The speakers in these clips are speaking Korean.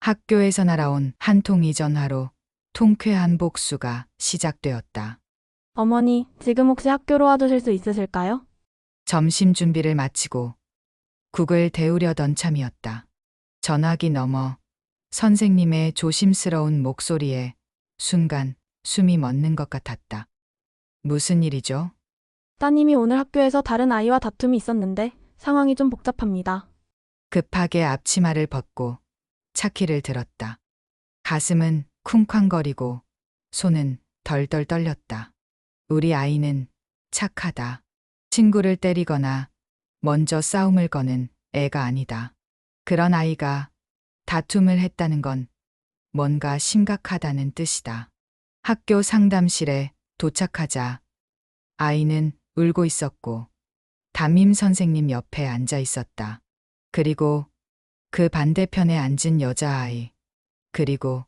학교에서 날아온 한 통의 전화로 통쾌한 복수가 시작되었다. 어머니, 지금 혹시 학교로 와주실 수 있으실까요? 점심 준비를 마치고 국을 데우려던 참이었다. 전화기 너머 선생님의 조심스러운 목소리에 순간 숨이 멎는 것 같았다. 무슨 일이죠? 따님이 오늘 학교에서 다른 아이와 다툼이 있었는데 상황이 좀 복잡합니다. 급하게 앞치마를 벗고 차키를 들었다. 가슴은 쿵쾅거리고 손은 덜덜 떨렸다. 우리 아이는 착하다. 친구를 때리거나 먼저 싸움을 거는 애가 아니다. 그런 아이가 다툼을 했다는 건 뭔가 심각하다는 뜻이다. 학교 상담실에 도착하자 아이는 울고 있었고 담임 선생님 옆에 앉아 있었다. 그리고 그 반대편에 앉은 여자아이, 그리고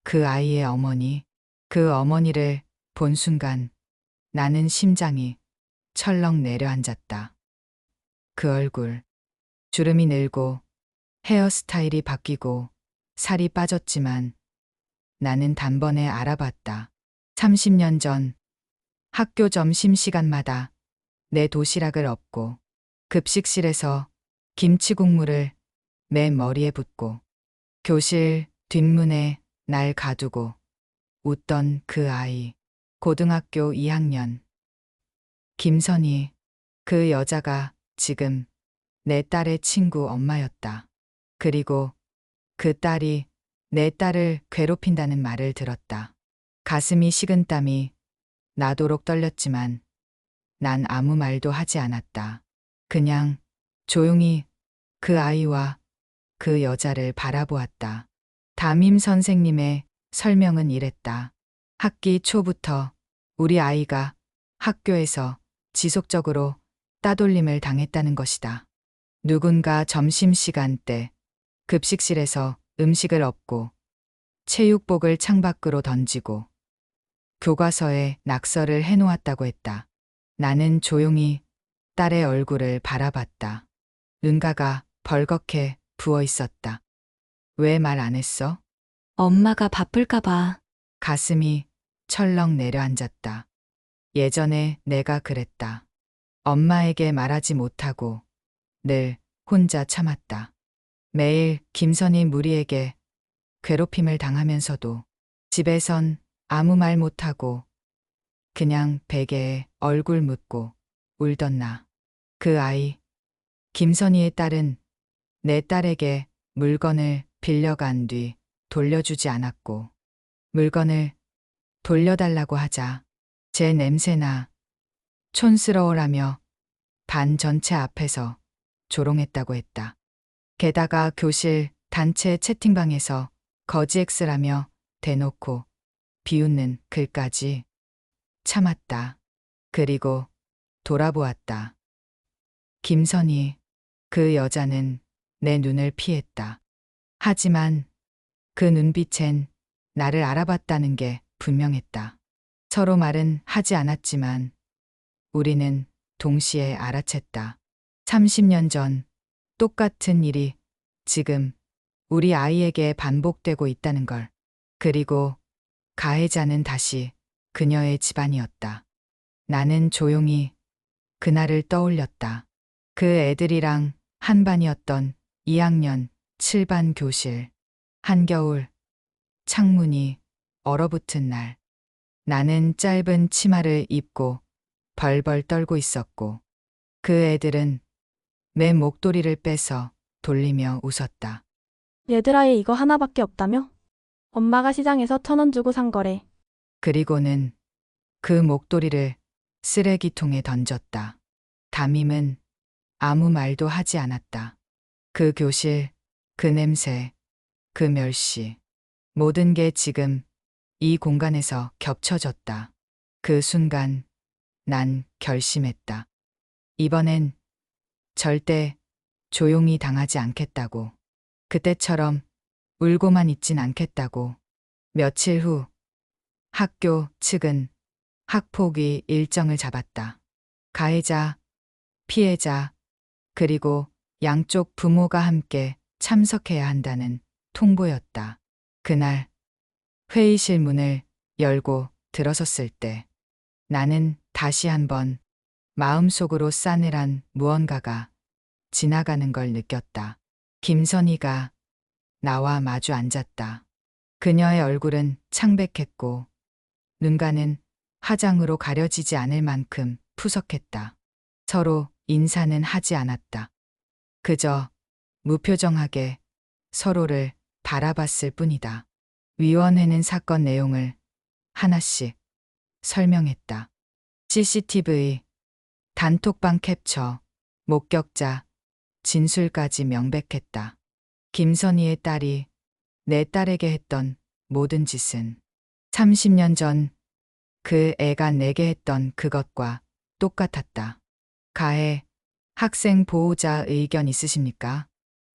그 아이의 어머니, 그 어머니를 본 순간 나는 심장이 철렁 내려앉았다. 그 얼굴, 주름이 늘고 헤어스타일이 바뀌고 살이 빠졌지만 나는 단번에 알아봤다. 30년 전 학교 점심시간마다 내 도시락을 엎고 급식실에서 김치 국물을 내 머리에 붓고 교실 뒷문에 날 가두고 웃던 그 아이. 고등학교 2학년. 김선희. 그 여자가 지금 내 딸의 친구 엄마였다. 그리고 그 딸이 내 딸을 괴롭힌다는 말을 들었다. 가슴이 식은 땀이 나도록 떨렸지만 난 아무 말도 하지 않았다. 그냥 조용히 그 아이와 그 여자를 바라보았다. 담임 선생님의 설명은 이랬다. 학기 초부터 우리 아이가 학교에서 지속적으로 따돌림을 당했다는 것이다. 누군가 점심시간 때 급식실에서 음식을 엎고 체육복을 창밖으로 던지고 교과서에 낙서를 해놓았다고 했다. 나는 조용히 딸의 얼굴을 바라봤다. 눈가가 벌겋게 부어 있었다. 왜 말 안 했어? 엄마가 바쁠까봐. 가슴이 철렁 내려앉았다. 예전에 내가 그랬다. 엄마에게 말하지 못하고 늘 혼자 참았다. 매일 김선희 무리에게 괴롭힘을 당하면서도 집에선 아무 말 못하고 그냥 베개에 얼굴 묻고 울던 나. 그 아이, 김선희의 딸은 내 딸에게 물건을 빌려간 뒤 돌려주지 않았고 물건을 돌려달라고 하자 제 냄새나 촌스러워라며 반 전체 앞에서 조롱했다고 했다. 게다가 교실 단체 채팅방에서 거지 X라며 대놓고 비웃는 글까지. 참았다. 그리고 돌아보았다. 김선희, 그 여자는 내 눈을 피했다. 하지만 그 눈빛엔 나를 알아봤다는 게 분명했다. 서로 말은 하지 않았지만 우리는 동시에 알아챘다. 30년 전 똑같은 일이 지금 우리 아이에게 반복되고 있다는 걸. 그리고 가해자는 다시 그녀의 집안이었다. 나는 조용히 그날을 떠올렸다. 그 애들이랑 한 반이었던 2학년 7반 교실. 한겨울 창문이 얼어붙은 날. 나는 짧은 치마를 입고 벌벌 떨고 있었고 그 애들은 내 목도리를 빼서 돌리며 웃었다. 얘들아, 얘 이거 하나밖에 없다며? 엄마가 시장에서 1,000원 주고 산 거래. 그리고는 그 목도리를 쓰레기통에 던졌다. 담임은 아무 말도 하지 않았다. 그 교실, 그 냄새, 그 멸시. 모든 게 지금 이 공간에서 겹쳐졌다. 그 순간 난 결심했다. 이번엔 절대 조용히 당하지 않겠다고. 그때처럼 울고만 있진 않겠다고. 며칠 후 학교 측은 학폭위 일정을 잡았다. 가해자, 피해자, 그리고 양쪽 부모가 함께 참석해야 한다는 통보였다. 그날 회의실 문을 열고 들어섰을 때 나는 다시 한번 마음속으로 싸늘한 무언가가 지나가는 걸 느꼈다. 김선희가 나와 마주 앉았다. 그녀의 얼굴은 창백했고 눈가는 화장으로 가려지지 않을 만큼 푸석했다. 서로 인사는 하지 않았다. 그저 무표정하게 서로를 바라봤을 뿐이다. 위원회는 사건 내용을 하나씩 설명했다. CCTV, 단톡방 캡처, 목격자, 진술까지 명백했다. 김선희의 딸이 내 딸에게 했던 모든 짓은 30년 전 그 애가 내게 했던 그것과 똑같았다. 가해 학생 보호자 의견 있으십니까?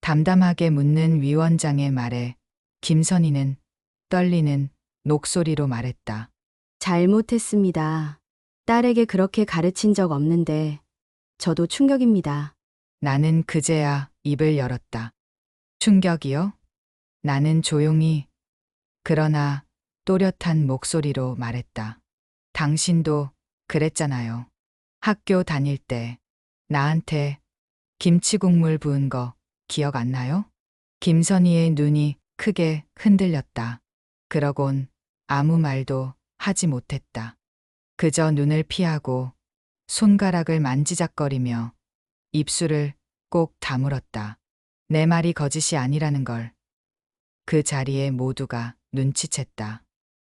담담하게 묻는 위원장의 말에 김선희는 떨리는 목소리로 말했다. 잘못했습니다. 딸에게 그렇게 가르친 적 없는데 저도 충격입니다. 나는 그제야 입을 열었다. 충격이요? 나는 조용히 그러나 또렷한 목소리로 말했다. 당신도 그랬잖아요. 학교 다닐 때 나한테 김치 국물 부은 거 기억 안 나요? 김선희의 눈이 크게 흔들렸다. 그러곤 아무 말도 하지 못했다. 그저 눈을 피하고 손가락을 만지작거리며 입술을 꼭 다물었다. 내 말이 거짓이 아니라는 걸 그 자리에 모두가 눈치챘다.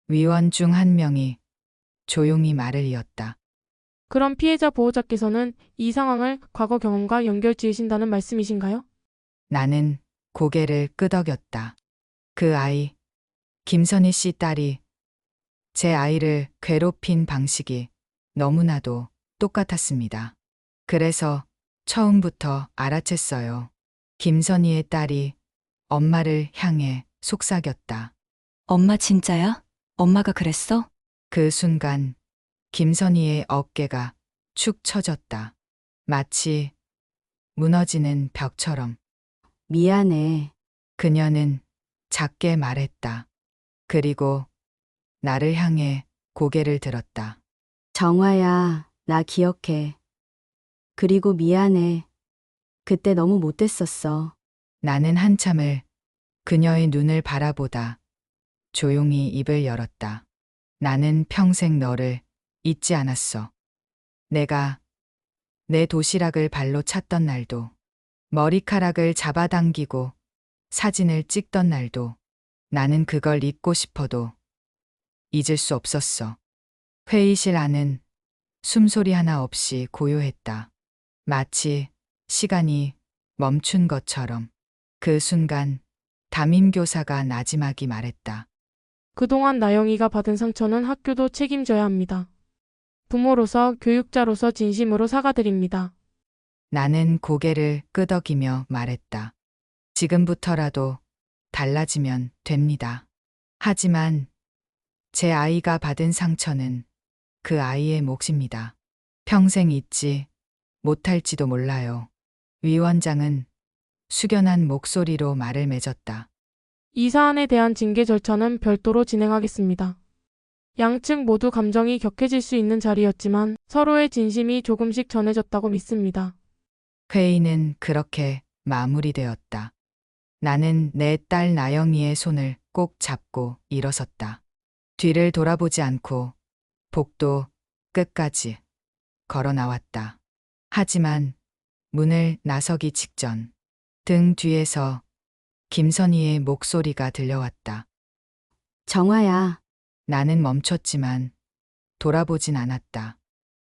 위원 중 한 명이 조용히 말을 이었다. 그럼 피해자 보호자께서는 이 상황을 과거 경험과 연결 지으신다는 말씀이신가요? 나는 고개를 끄덕였다. 그 아이, 김선희 씨 딸이 제 아이를 괴롭힌 방식이 너무나도 똑같았습니다. 그래서 처음부터 알아챘어요. 김선희의 딸이 엄마를 향해 속삭였다. 엄마 진짜야? 엄마가 그랬어? 그 순간 김선희의 어깨가 축 처졌다. 마치 무너지는 벽처럼. 미안해. 그녀는 작게 말했다. 그리고 나를 향해 고개를 들었다. 정화야, 나 기억해. 그리고 미안해. 그때 너무 못됐었어. 나는 한참을 그녀의 눈을 바라보다 조용히 입을 열었다. 나는 평생 너를 잊지 않았어. 내가 내 도시락을 발로 찼던 날도, 머리카락을 잡아당기고 사진을 찍던 날도, 나는 그걸 잊고 싶어도 잊을 수 없었어. 회의실 안은 숨소리 하나 없이 고요했다. 마치 시간이 멈춘 것처럼. 그 순간 담임교사가 나지막이 말했다. 그동안 나영이가 받은 상처는 학교도 책임져야 합니다. 부모로서 교육자로서 진심으로 사과드립니다. 나는 고개를 끄덕이며 말했다. 지금부터라도 달라지면 됩니다. 하지만 제 아이가 받은 상처는 그 아이의 몫입니다. 평생 잊지 못할지도 몰라요. 위원장은 숙연한 목소리로 말을 맺었다. 이 사안에 대한 징계 절차는 별도로 진행하겠습니다. 양측 모두 감정이 격해질 수 있는 자리였지만 서로의 진심이 조금씩 전해졌다고 믿습니다. 회의는 그렇게 마무리되었다. 나는 내 딸 나영이의 손을 꼭 잡고 일어섰다. 뒤를 돌아보지 않고 복도 끝까지 걸어 나왔다. 하지만 문을 나서기 직전 등 뒤에서 김선희의 목소리가 들려왔다. 정화야, 나는 멈췄지만 돌아보진 않았다.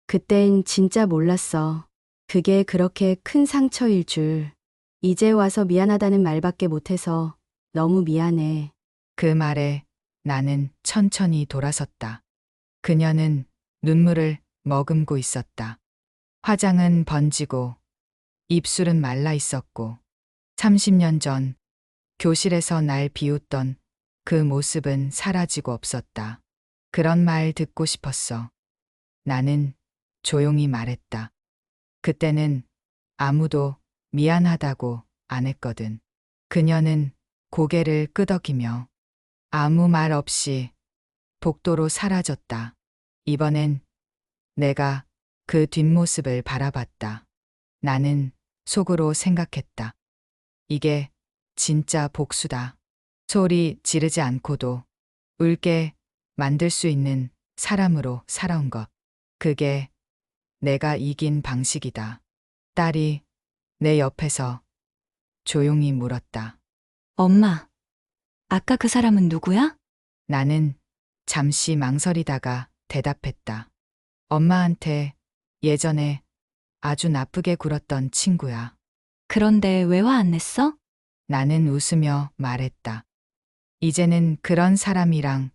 그땐 진짜 몰랐어. 그게 그렇게 큰 상처일 줄. 이제 와서 미안하다는 말밖에 못해서 너무 미안해. 그 말에 나는 천천히 돌아섰다. 그녀는 눈물을 머금고 있었다. 화장은 번지고 입술은 말라 있었고 30년 전 교실에서 날 비웃던 그 모습은 사라지고 없었다. 그런 말 듣고 싶었어. 나는 조용히 말했다. 그때는 아무도 미안하다고 안 했거든. 그녀는 고개를 끄덕이며 아무 말 없이 복도로 사라졌다. 이번엔 내가 그 뒷모습을 바라봤다. 나는 속으로 생각했다. 이게 진짜 복수다. 소리 지르지 않고도 울게 만들 수 있는 사람으로 살아온 것. 그게 내가 이긴 방식이다. 딸이 내 옆에서 조용히 물었다. 엄마, 아까 그 사람은 누구야? 나는 잠시 망설이다가 대답했다. 엄마한테 예전에 아주 나쁘게 굴었던 친구야. 그런데 왜 화 안 냈어? 나는 웃으며 말했다. 이제는 그런 사람이랑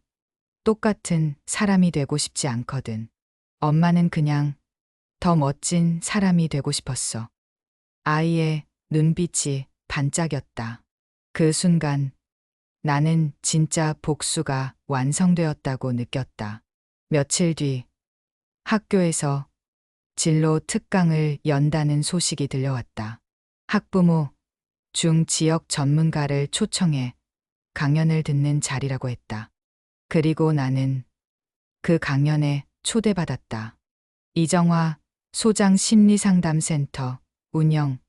똑같은 사람이 되고 싶지 않거든. 엄마는 그냥 더 멋진 사람이 되고 싶었어. 아이의 눈빛이 반짝였다. 그 순간 나는 진짜 복수가 완성되었다고 느꼈다. 며칠 뒤 학교에서 진로 특강을 연다는 소식이 들려왔다. 학부모 중 지역 전문가를 초청해 강연을 듣는 자리라고 했다. 그리고 나는 그 강연에 초대받았다. 이정화 소장 심리상담센터 운영,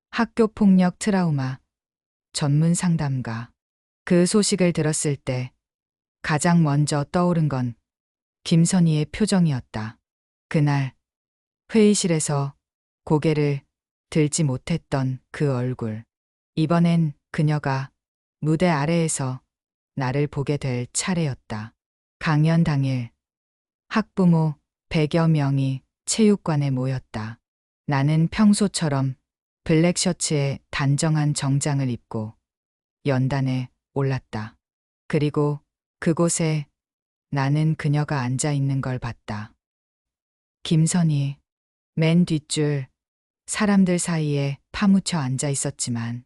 학교폭력 트라우마 전문 상담가. 그 소식을 들었을 때 가장 먼저 떠오른 건 김선희의 표정이었다. 그날 회의실에서 고개를 들지 못했던 그 얼굴. 이번엔 그녀가 무대 아래에서 나를 보게 될 차례였다. 강연 당일 학부모 100여 명이 체육관에 모였다. 나는 평소처럼 블랙 셔츠에 단정한 정장을 입고 연단에 올랐다. 그리고 그곳에 나는 그녀가 앉아 있는 걸 봤다. 김선희, 맨 뒷줄 사람들 사이에 파묻혀 앉아 있었지만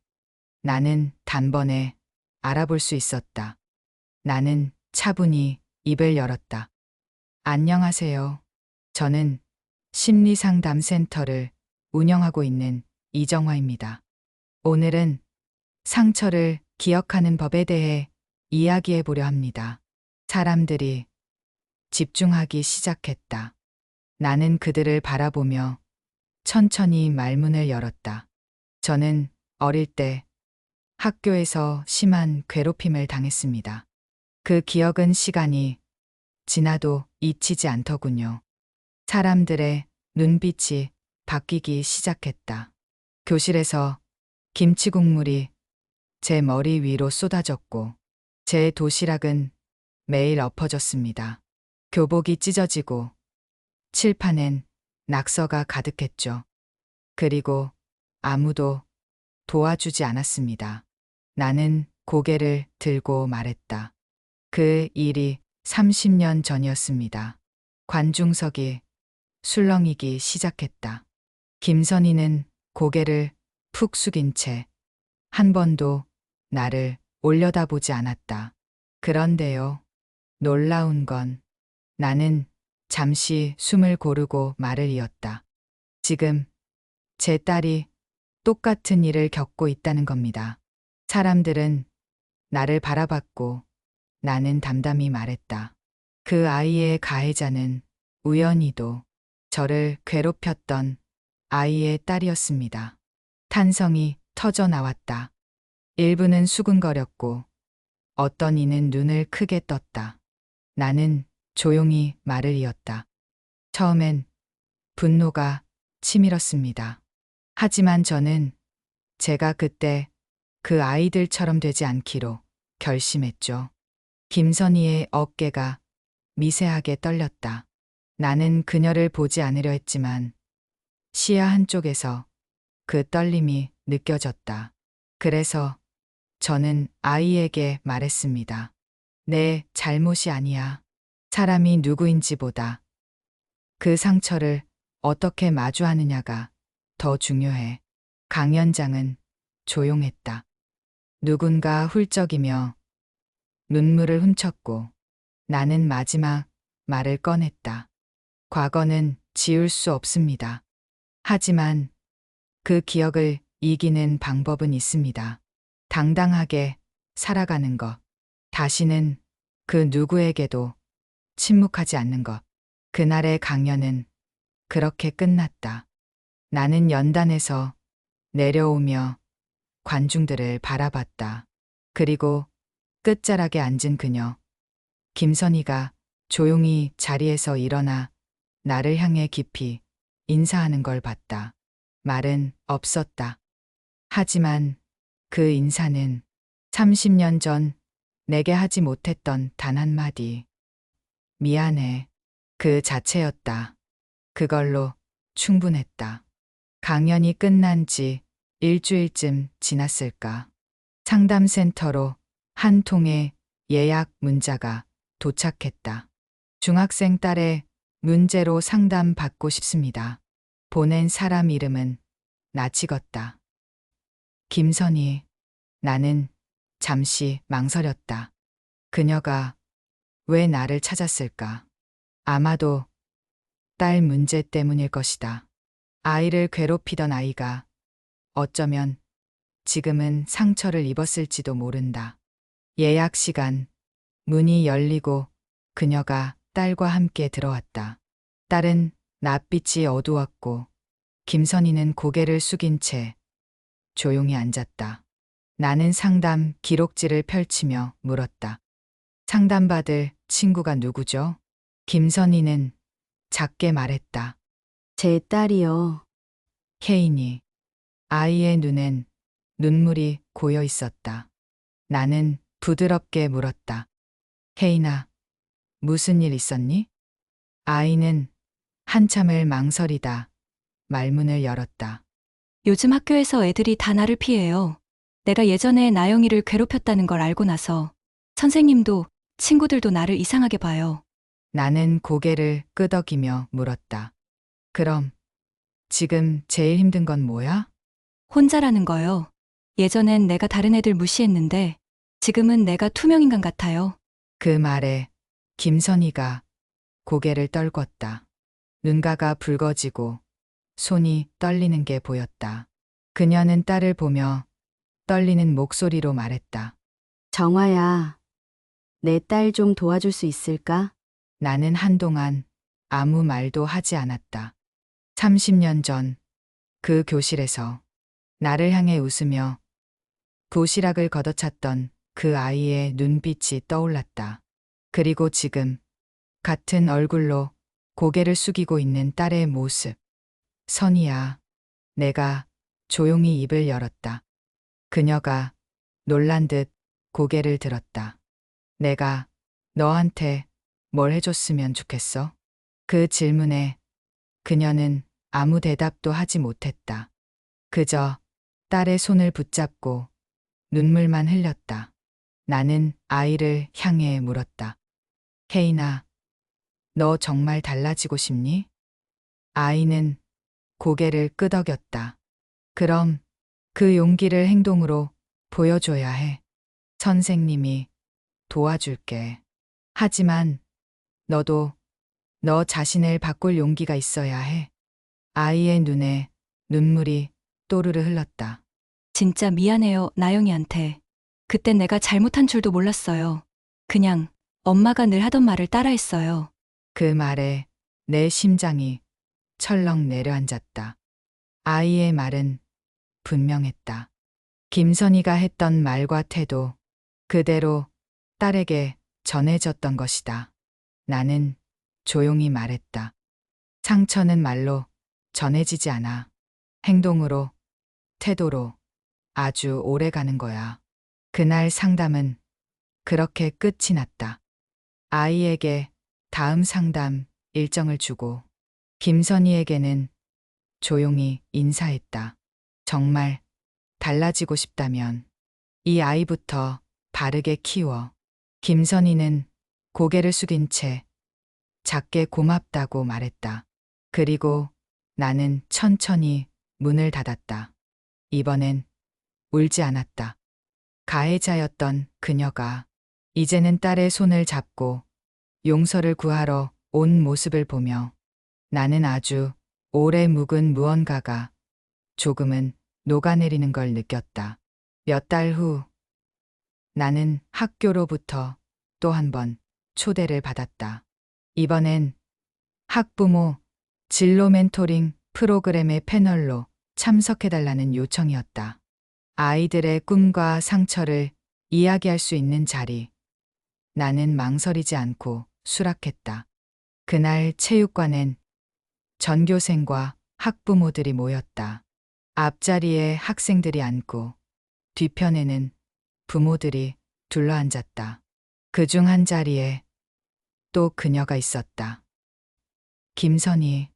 나는 단번에 알아볼 수 있었다. 나는 차분히 입을 열었다. 안녕하세요. 저는 심리상담센터를 운영하고 있는 이정화입니다. 오늘은 상처를 기억하는 법에 대해 이야기해 보려 합니다. 사람들이 집중하기 시작했다. 나는 그들을 바라보며 천천히 말문을 열었다. 저는 어릴 때 학교에서 심한 괴롭힘을 당했습니다. 그 기억은 시간이 지나도 잊히지 않더군요. 사람들의 눈빛이 바뀌기 시작했다. 교실에서 김치 국물이 제 머리 위로 쏟아졌고 제 도시락은 매일 엎어졌습니다. 교복이 찢어지고 칠판엔 낙서가 가득했죠. 그리고 아무도 도와주지 않았습니다. 나는 고개를 들고 말했다. 그 일이 30년 전이었습니다. 관중석이 술렁이기 시작했다. 김선희는 고개를 푹 숙인 채 한 번도 나를 올려다보지 않았다. 그런데요, 놀라운 건 나는 잠시 숨을 고르고 말을 이었다. 지금 제 딸이 똑같은 일을 겪고 있다는 겁니다. 사람들은 나를 바라봤고 나는 담담히 말했다. 그 아이의 가해자는 우연히도 저를 괴롭혔던 아이의 딸이었습니다. 탄성이 터져 나왔다. 일부는 수근거렸고 어떤 이는 눈을 크게 떴다. 나는 조용히 말을 이었다. 처음엔 분노가 치밀었습니다. 하지만 저는 제가 그때 그 아이들처럼 되지 않기로 결심했죠. 김선희의 어깨가 미세하게 떨렸다. 나는 그녀를 보지 않으려 했지만 시야 한쪽에서 그 떨림이 느껴졌다. 그래서 저는 아이에게 말했습니다. 내 잘못이 아니야. 사람이 누구인지보다 그 상처를 어떻게 마주하느냐가 더 중요해. 강연장은 조용했다. 누군가 훌쩍이며 눈물을 훔쳤고 나는 마지막 말을 꺼냈다. 과거는 지울 수 없습니다. 하지만 그 기억을 이기는 방법은 있습니다. 당당하게 살아가는 것. 다시는 그 누구에게도 침묵하지 않는 것. 그날의 강연은 그렇게 끝났다. 나는 연단에서 내려오며 관중들을 바라봤다. 그리고 끝자락에 앉은 그녀, 김선희가 조용히 자리에서 일어나 나를 향해 깊이 인사하는 걸 봤다. 말은 없었다. 하지만 그 인사는 30년 전 내게 하지 못했던 단 한마디. 미안해. 그 자체였다. 그걸로 충분했다. 강연이 끝난 지 일주일쯤 지났을까. 상담센터로 한 통의 예약 문자가 도착했다. 중학생 딸의 문제로 상담 받고 싶습니다. 보낸 사람 이름은 나 찍었다. 김선희. 나는 잠시 망설였다. 그녀가 왜 나를 찾았을까? 아마도 딸 문제 때문일 것이다. 아이를 괴롭히던 아이가 어쩌면 지금은 상처를 입었을지도 모른다. 예약 시간, 문이 열리고 그녀가 딸과 함께 들어왔다. 딸은 낯빛이 어두웠고 김선희는 고개를 숙인 채 조용히 앉았다. 나는 상담 기록지를 펼치며 물었다. 상담받을 친구가 누구죠? 김선희는 작게 말했다. 제 딸이요. 혜인이. 아이의 눈엔 눈물이 고여 있었다. 나는 부드럽게 물었다. 혜인아, 무슨 일 있었니? 아이는 한참을 망설이다 말문을 열었다. 요즘 학교에서 애들이 다 나를 피해요. 내가 예전에 나영이를 괴롭혔다는 걸 알고 나서 선생님도 친구들도 나를 이상하게 봐요. 나는 고개를 끄덕이며 물었다. 그럼 지금 제일 힘든 건 뭐야? 혼자라는 거요. 예전엔 내가 다른 애들 무시했는데 지금은 내가 투명인간 같아요. 그 말에 김선희가 고개를 떨궜다. 눈가가 붉어지고 손이 떨리는 게 보였다. 그녀는 딸을 보며 떨리는 목소리로 말했다. 정화야, 내 딸 좀 도와줄 수 있을까? 나는 한동안 아무 말도 하지 않았다. 30년 전 그 교실에서 나를 향해 웃으며 도시락을 걷어찼던 그 아이의 눈빛이 떠올랐다. 그리고 지금 같은 얼굴로 고개를 숙이고 있는 딸의 모습. 선희야, 내가 조용히 입을 열었다. 그녀가 놀란 듯 고개를 들었다. 내가 너한테 뭘 해줬으면 좋겠어? 그 질문에 그녀는 아무 대답도 하지 못했다. 그저 딸의 손을 붙잡고 눈물만 흘렸다. 나는 아이를 향해 물었다. 혜인아, 너 정말 달라지고 싶니? 아이는 고개를 끄덕였다. 그럼 그 용기를 행동으로 보여줘야 해. 선생님이 도와줄게. 하지만 너도 너 자신을 바꿀 용기가 있어야 해. 아이의 눈에 눈물이 또르르 흘렀다. 진짜 미안해요, 나영이한테. 그땐 내가 잘못한 줄도 몰랐어요. 그냥 엄마가 늘 하던 말을 따라했어요. 그 말에 내 심장이 철렁 내려앉았다. 아이의 말은 분명했다. 김선희가 했던 말과 태도 그대로 딸에게 전해졌던 것이다. 나는 조용히 말했다. 상처는 말로 전해지지 않아. 행동으로, 태도로 아주 오래 가는 거야. 그날 상담은 그렇게 끝이 났다. 아이에게 다음 상담 일정을 주고 김선희에게는 조용히 인사했다. 정말 달라지고 싶다면 이 아이부터 바르게 키워. 김선희는 고개를 숙인 채 작게 고맙다고 말했다. 그리고 나는 천천히 문을 닫았다. 이번엔 울지 않았다. 가해자였던 그녀가 이제는 딸의 손을 잡고 용서를 구하러 온 모습을 보며 나는 아주 오래 묵은 무언가가 조금은 녹아내리는 걸 느꼈다. 몇 달 후 나는 학교로부터 또 한 번 초대를 받았다. 이번엔 학부모 진로 멘토링 프로그램의 패널로 참석해달라는 요청이었다. 아이들의 꿈과 상처를 이야기할 수 있는 자리. 나는 망설이지 않고 수락했다. 그날 체육관엔 전교생과 학부모들이 모였다. 앞자리에 학생들이 앉고 뒤편에는 부모들이 둘러앉았다. 그중 한 자리에 또 그녀가 있었다. 김선희.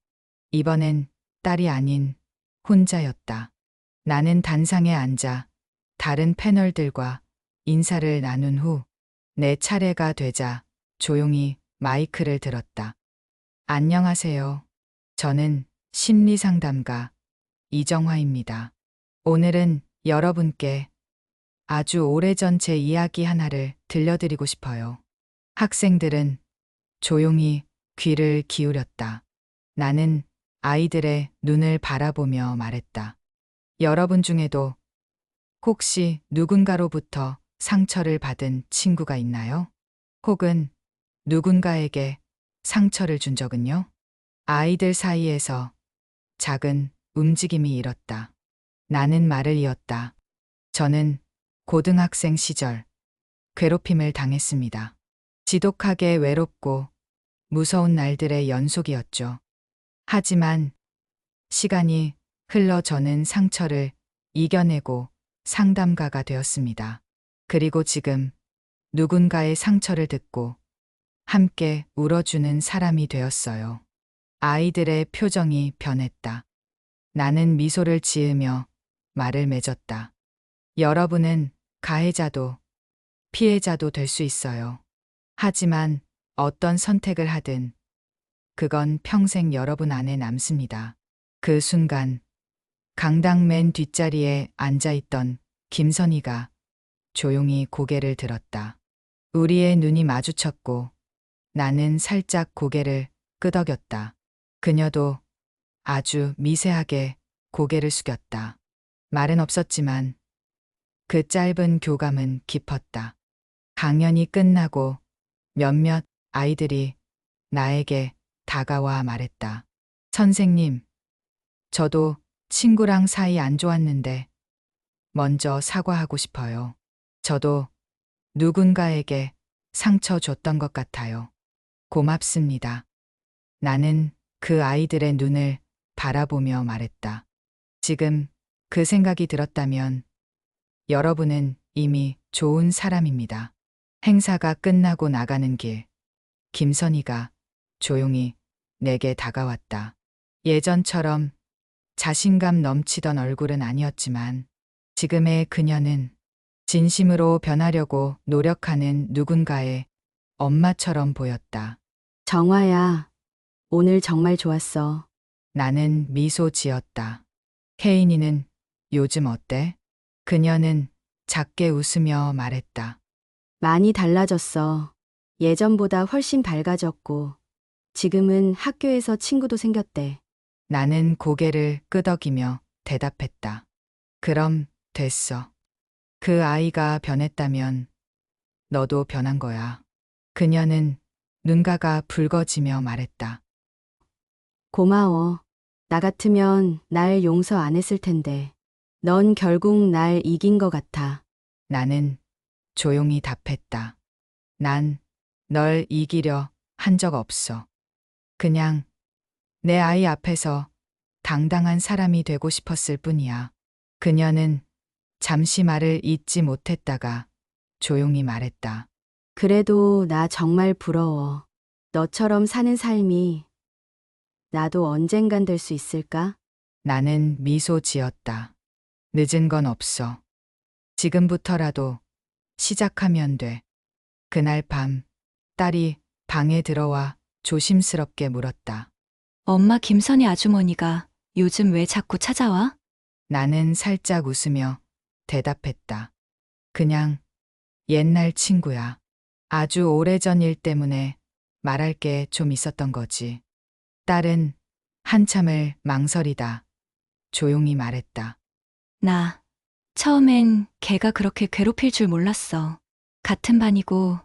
이번엔 딸이 아닌 혼자였다. 나는 단상에 앉아 다른 패널들과 인사를 나눈 후 내 차례가 되자 조용히 마이크를 들었다. 안녕하세요. 저는 심리상담가 이정화입니다. 오늘은 여러분께 아주 오래전 제 이야기 하나를 들려드리고 싶어요. 학생들은 조용히 귀를 기울였다. 나는 아이들의 눈을 바라보며 말했다. 여러분 중에도 혹시 누군가로부터 상처를 받은 친구가 있나요? 혹은 누군가에게 상처를 준 적은요? 아이들 사이에서 작은 움직임이 일었다. 나는 말을 이었다. 저는 고등학생 시절 괴롭힘을 당했습니다. 지독하게 외롭고 무서운 날들의 연속이었죠. 하지만 시간이 흘러 저는 상처를 이겨내고 상담가가 되었습니다. 그리고 지금 누군가의 상처를 듣고 함께 울어주는 사람이 되었어요. 아이들의 표정이 변했다. 나는 미소를 지으며 말을 맺었다. 여러분은 가해자도 피해자도 될 수 있어요. 하지만 어떤 선택을 하든 그건 평생 여러분 안에 남습니다. 그 순간 강당 맨 뒷자리에 앉아있던 김선희가 조용히 고개를 들었다. 우리의 눈이 마주쳤고 나는 살짝 고개를 끄덕였다. 그녀도 아주 미세하게 고개를 숙였다. 말은 없었지만 그 짧은 교감은 깊었다. 강연이 끝나고 몇몇 아이들이 나에게 다가와 말했다. 선생님, 저도 친구랑 사이 안 좋았는데 먼저 사과하고 싶어요. 저도 누군가에게 상처 줬던 것 같아요. 고맙습니다. 나는 그 아이들의 눈을 바라보며 말했다. 지금 그 생각이 들었다면 여러분은 이미 좋은 사람입니다. 행사가 끝나고 나가는 길, 김선희가 조용히 내게 다가왔다. 예전처럼 자신감 넘치던 얼굴은 아니었지만 지금의 그녀는 진심으로 변하려고 노력하는 누군가의 엄마처럼 보였다. 정화야, 오늘 정말 좋았어. 나는 미소 지었다. 혜인이는 요즘 어때? 그녀는 작게 웃으며 말했다. 많이 달라졌어. 예전보다 훨씬 밝아졌고, 지금은 학교에서 친구도 생겼대. 나는 고개를 끄덕이며 대답했다. 그럼 됐어. 그 아이가 변했다면 너도 변한 거야. 그녀는 눈가가 붉어지며 말했다. 고마워. 나 같으면 날 용서 안 했을 텐데. 넌 결국 날 이긴 것 같아. 나는 조용히 답했다. 난 널 이기려 한 적 없어. 그냥 내 아이 앞에서 당당한 사람이 되고 싶었을 뿐이야. 그녀는 잠시 말을 잇지 못했다가 조용히 말했다. 그래도 나 정말 부러워. 너처럼 사는 삶이 나도 언젠간 될 수 있을까? 나는 미소 지었다. 늦은 건 없어. 지금부터라도 시작하면 돼. 그날 밤 딸이 방에 들어와 조심스럽게 물었다. 엄마 김선희 아주머니가 요즘 왜 자꾸 찾아와? 나는 살짝 웃으며 대답했다. 그냥 옛날 친구야. 아주 오래전 일 때문에 말할 게 좀 있었던 거지. 딸은 한참을 망설이다 조용히 말했다. 나 처음엔 걔가 그렇게 괴롭힐 줄 몰랐어. 같은 반이고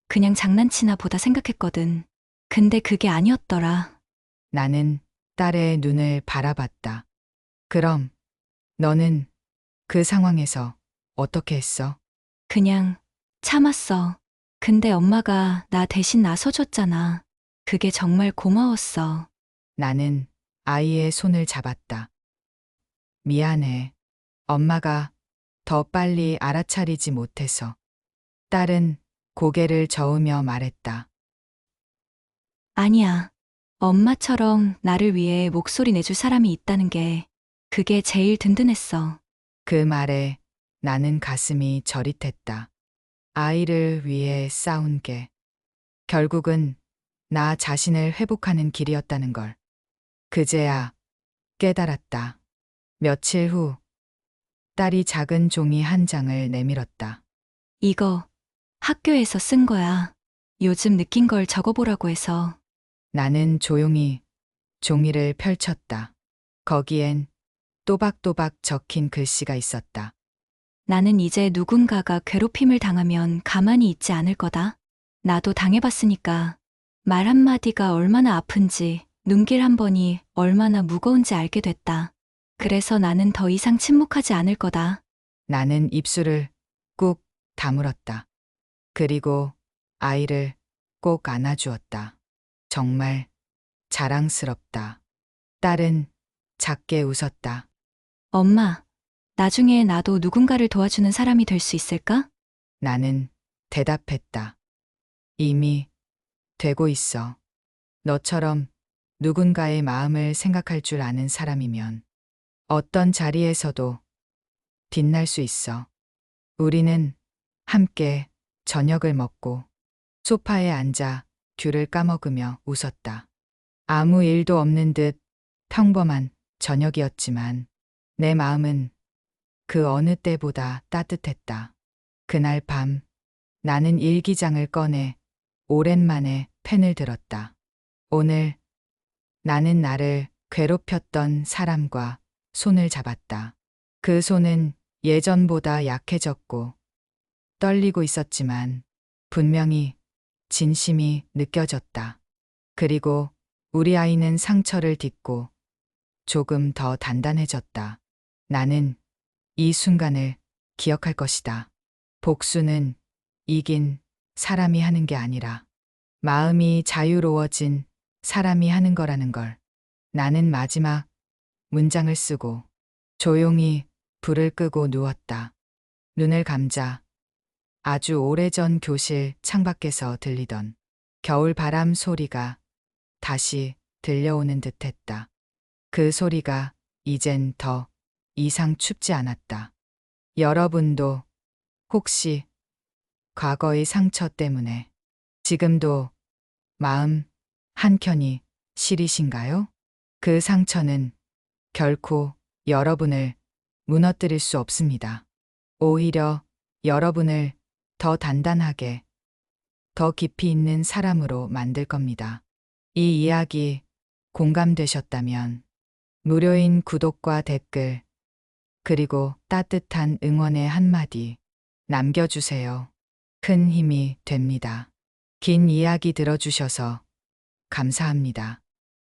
그냥 장난치나 보다 생각했거든. 근데 그게 아니었더라. 나는 딸의 눈을 바라봤다. 그럼 너는 그 상황에서 어떻게 했어? 그냥 참았어. 근데 엄마가 나 대신 나서줬잖아. 그게 정말 고마웠어. 나는 아이의 손을 잡았다. 미안해. 엄마가 더 빨리 알아차리지 못해서. 딸은 고개를 저으며 말했다. 아니야. 엄마처럼 나를 위해 목소리 내줄 사람이 있다는 게 그게 제일 든든했어. 그 말에 나는 가슴이 저릿했다. 아이를 위해 싸운 게 결국은 나 자신을 회복하는 길이었다는 걸. 그제야 깨달았다. 며칠 후 딸이 작은 종이 한 장을 내밀었다. 이거 학교에서 쓴 거야. 요즘 느낀 걸 적어보라고 해서. 나는 조용히 종이를 펼쳤다. 거기엔 또박또박 적힌 글씨가 있었다. 나는 이제 누군가가 괴롭힘을 당하면 가만히 있지 않을 거다. 나도 당해봤으니까 말 한마디가 얼마나 아픈지, 눈길 한 번이 얼마나 무거운지 알게 됐다. 그래서 나는 더 이상 침묵하지 않을 거다. 나는 입술을 꾹 다물었다. 그리고 아이를 꼭 안아주었다. 정말 자랑스럽다. 딸은 작게 웃었다. 엄마, 나중에 나도 누군가를 도와주는 사람이 될 수 있을까? 나는 대답했다. 이미 되고 있어. 너처럼 누군가의 마음을 생각할 줄 아는 사람이면 어떤 자리에서도 빛날 수 있어. 우리는 함께 저녁을 먹고 소파에 앉아 귤을 까먹으며 웃었다. 아무 일도 없는 듯 평범한 저녁이었지만 내 마음은 그 어느 때보다 따뜻했다. 그날 밤 나는 일기장을 꺼내 오랜만에 펜을 들었다. 오늘 나는 나를 괴롭혔던 사람과 손을 잡았다. 그 손은 예전보다 약해졌고 떨리고 있었지만 분명히 진심이 느껴졌다. 그리고 우리 아이는 상처를 딛고 조금 더 단단해졌다. 나는 이 순간을 기억할 것이다. 복수는 이긴 사람이 하는 게 아니라 마음이 자유로워진 사람이 하는 거라는 걸. 나는 마지막 문장을 쓰고 조용히 불을 끄고 누웠다. 눈을 감자 아주 오래전 교실 창밖에서 들리던 겨울 바람 소리가 다시 들려오는 듯했다. 그 소리가 이젠 더 이상 춥지 않았다. 여러분도 혹시 과거의 상처 때문에 지금도 마음 한켠이 시리신가요? 그 상처는 결코 여러분을 무너뜨릴 수 없습니다. 오히려 여러분을 더 단단하게, 더 깊이 있는 사람으로 만들 겁니다. 이 이야기 공감되셨다면 무료인 구독과 댓글, 그리고 따뜻한 응원의 한마디 남겨주세요. 큰 힘이 됩니다. 긴 이야기 들어주셔서 감사합니다.